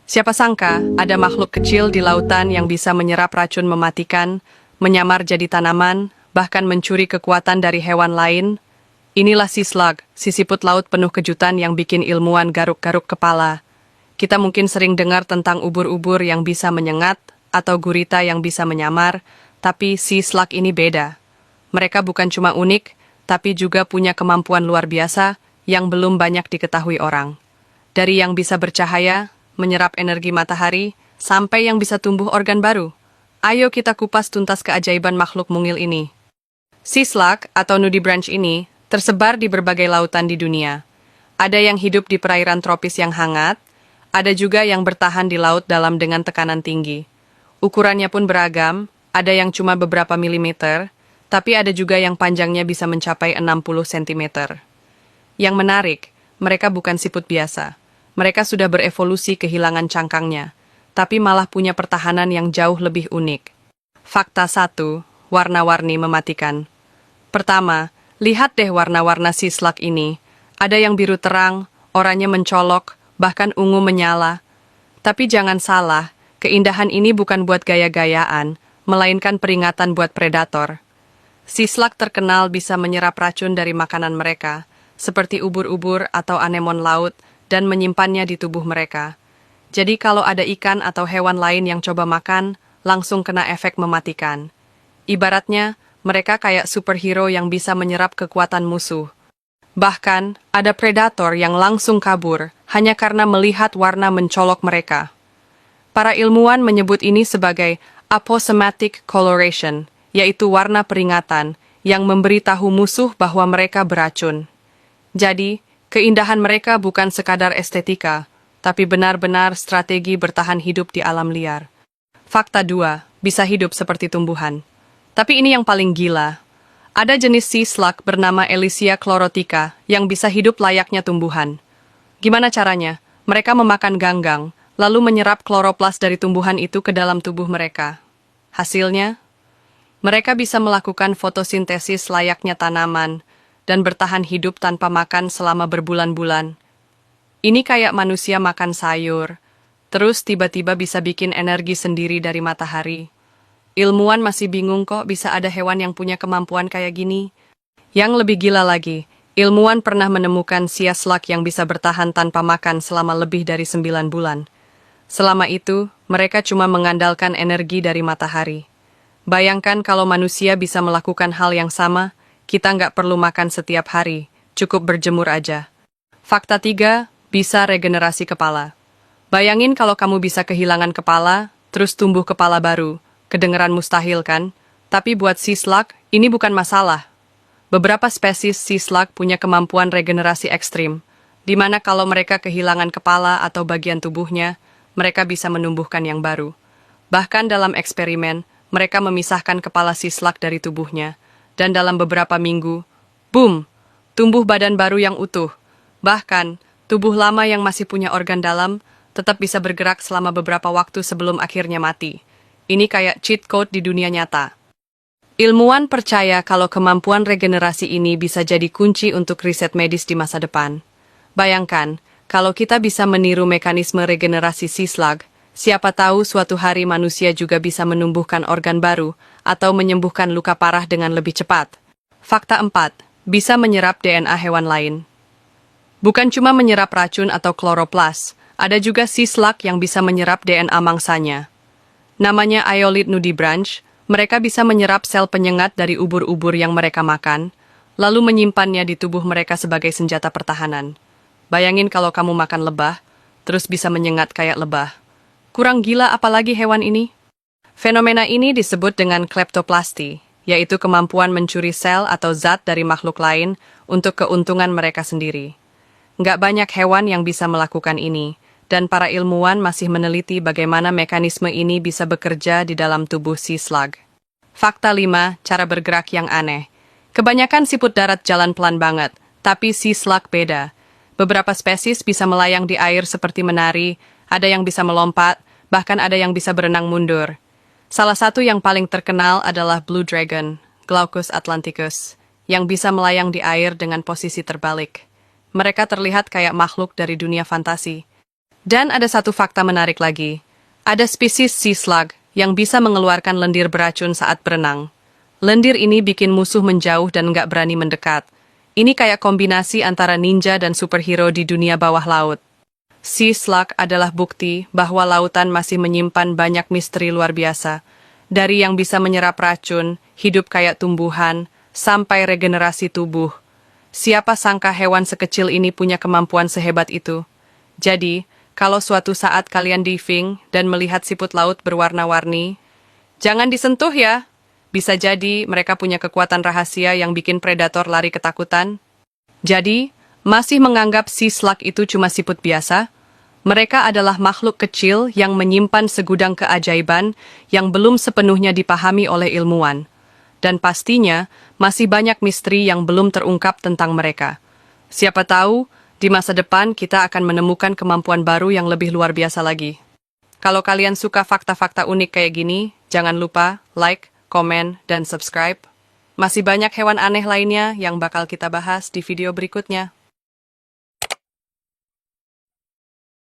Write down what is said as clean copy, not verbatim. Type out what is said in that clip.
Siapa sangka ada makhluk kecil di lautan yang bisa menyerap racun mematikan, menyamar jadi tanaman, bahkan mencuri kekuatan dari hewan lain. Inilah sea slug, sisiput laut penuh kejutan yang bikin ilmuwan garuk-garuk kepala. Kita mungkin sering dengar tentang ubur-ubur yang bisa menyengat, atau gurita yang bisa menyamar, tapi sea slug ini beda. Mereka bukan cuma unik, tapi juga punya kemampuan luar biasa yang belum banyak diketahui orang. Dari yang bisa bercahaya, menyerap energi matahari, sampai yang bisa tumbuh organ baru. Ayo kita kupas tuntas keajaiban makhluk mungil ini. Sea slug atau nudibranch ini tersebar di berbagai lautan di dunia. Ada yang hidup di perairan tropis yang hangat, ada juga yang bertahan di laut dalam dengan tekanan tinggi. Ukurannya pun beragam, ada yang cuma beberapa milimeter, tapi ada juga yang panjangnya bisa mencapai 60 cm. Yang menarik, mereka bukan siput biasa. Mereka sudah berevolusi kehilangan cangkangnya, tapi malah punya pertahanan yang jauh lebih unik. Fakta 1, warna-warni mematikan. Pertama, lihat deh warna-warna sea slug ini. Ada yang biru terang, oranye mencolok, bahkan ungu menyala. Tapi jangan salah, keindahan ini bukan buat gaya-gayaan, melainkan peringatan buat predator. Sea slug terkenal bisa menyerap racun dari makanan mereka, seperti ubur-ubur atau anemon laut, dan menyimpannya di tubuh mereka. Jadi kalau ada ikan atau hewan lain yang coba makan, langsung kena efek mematikan. Ibaratnya, mereka kayak superhero yang bisa menyerap kekuatan musuh. Bahkan, ada predator yang langsung kabur hanya karena melihat warna mencolok mereka. Para ilmuwan menyebut ini sebagai aposematic coloration, yaitu warna peringatan yang memberitahu musuh bahwa mereka beracun. Jadi, keindahan mereka bukan sekadar estetika, tapi benar-benar strategi bertahan hidup di alam liar. Fakta 2, bisa hidup seperti tumbuhan. Tapi ini yang paling gila. Ada jenis sea slug bernama Elysia chlorotica yang bisa hidup layaknya tumbuhan. Gimana caranya? Mereka memakan ganggang, lalu menyerap kloroplas dari tumbuhan itu ke dalam tubuh mereka. Hasilnya, mereka bisa melakukan fotosintesis layaknya tanaman, dan bertahan hidup tanpa makan selama berbulan-bulan. Ini kayak manusia makan sayur, terus tiba-tiba bisa bikin energi sendiri dari matahari. Ilmuwan masih bingung kok bisa ada hewan yang punya kemampuan kayak gini. Yang lebih gila lagi, ilmuwan pernah menemukan sea slug yang bisa bertahan tanpa makan selama lebih dari 9 bulan. Selama itu, mereka cuma mengandalkan energi dari matahari. Bayangkan kalau manusia bisa melakukan hal yang sama, kita nggak perlu makan setiap hari, cukup berjemur aja. Fakta 3, bisa regenerasi kepala. Bayangin kalau kamu bisa kehilangan kepala, terus tumbuh kepala baru. Kedengeran mustahil kan? Tapi buat sea slug, ini bukan masalah. Beberapa spesies sea slug punya kemampuan regenerasi ekstrim, di mana kalau mereka kehilangan kepala atau bagian tubuhnya, mereka bisa menumbuhkan yang baru. Bahkan dalam eksperimen, mereka memisahkan kepala sea slug dari tubuhnya, dan dalam beberapa minggu, boom, tumbuh badan baru yang utuh. Bahkan, tubuh lama yang masih punya organ dalam tetap bisa bergerak selama beberapa waktu sebelum akhirnya mati. Ini kayak cheat code di dunia nyata. Ilmuwan percaya kalau kemampuan regenerasi ini bisa jadi kunci untuk riset medis di masa depan. Bayangkan, kalau kita bisa meniru mekanisme regenerasi sea slug, siapa tahu suatu hari manusia juga bisa menumbuhkan organ baru atau menyembuhkan luka parah dengan lebih cepat. Fakta 4, bisa menyerap DNA hewan lain. Bukan cuma menyerap racun atau kloroplas, ada juga sea slug yang bisa menyerap DNA mangsanya. Namanya Aeolid nudibranch, mereka bisa menyerap sel penyengat dari ubur-ubur yang mereka makan, lalu menyimpannya di tubuh mereka sebagai senjata pertahanan. Bayangin kalau kamu makan lebah, terus bisa menyengat kayak lebah. Kurang gila apalagi hewan ini? Fenomena ini disebut dengan kleptoplasti, yaitu kemampuan mencuri sel atau zat dari makhluk lain untuk keuntungan mereka sendiri. Nggak banyak hewan yang bisa melakukan ini, dan para ilmuwan masih meneliti bagaimana mekanisme ini bisa bekerja di dalam tubuh sea slug. Fakta 5, cara bergerak yang aneh. Kebanyakan siput darat jalan pelan banget, tapi sea slug beda. Beberapa spesies bisa melayang di air seperti menari, ada yang bisa melompat, bahkan ada yang bisa berenang mundur. Salah satu yang paling terkenal adalah blue dragon, Glaucus atlanticus, yang bisa melayang di air dengan posisi terbalik. Mereka terlihat kayak makhluk dari dunia fantasi. Dan ada satu fakta menarik lagi. Ada spesies sea slug yang bisa mengeluarkan lendir beracun saat berenang. Lendir ini bikin musuh menjauh dan nggak berani mendekat. Ini kayak kombinasi antara ninja dan superhero di dunia bawah laut. Sea slug adalah bukti bahwa lautan masih menyimpan banyak misteri luar biasa. Dari yang bisa menyerap racun, hidup kayak tumbuhan, sampai regenerasi tubuh. Siapa sangka hewan sekecil ini punya kemampuan sehebat itu? Jadi, kalau suatu saat kalian diving dan melihat siput laut berwarna-warni, jangan disentuh ya. Bisa jadi mereka punya kekuatan rahasia yang bikin predator lari ketakutan. Jadi, masih menganggap sea slug itu cuma siput biasa? Mereka adalah makhluk kecil yang menyimpan segudang keajaiban yang belum sepenuhnya dipahami oleh ilmuwan. Dan pastinya, masih banyak misteri yang belum terungkap tentang mereka. Siapa tahu, di masa depan kita akan menemukan kemampuan baru yang lebih luar biasa lagi. Kalau kalian suka fakta-fakta unik kayak gini, jangan lupa like, komen, dan subscribe. Masih banyak hewan aneh lainnya yang bakal kita bahas di video berikutnya.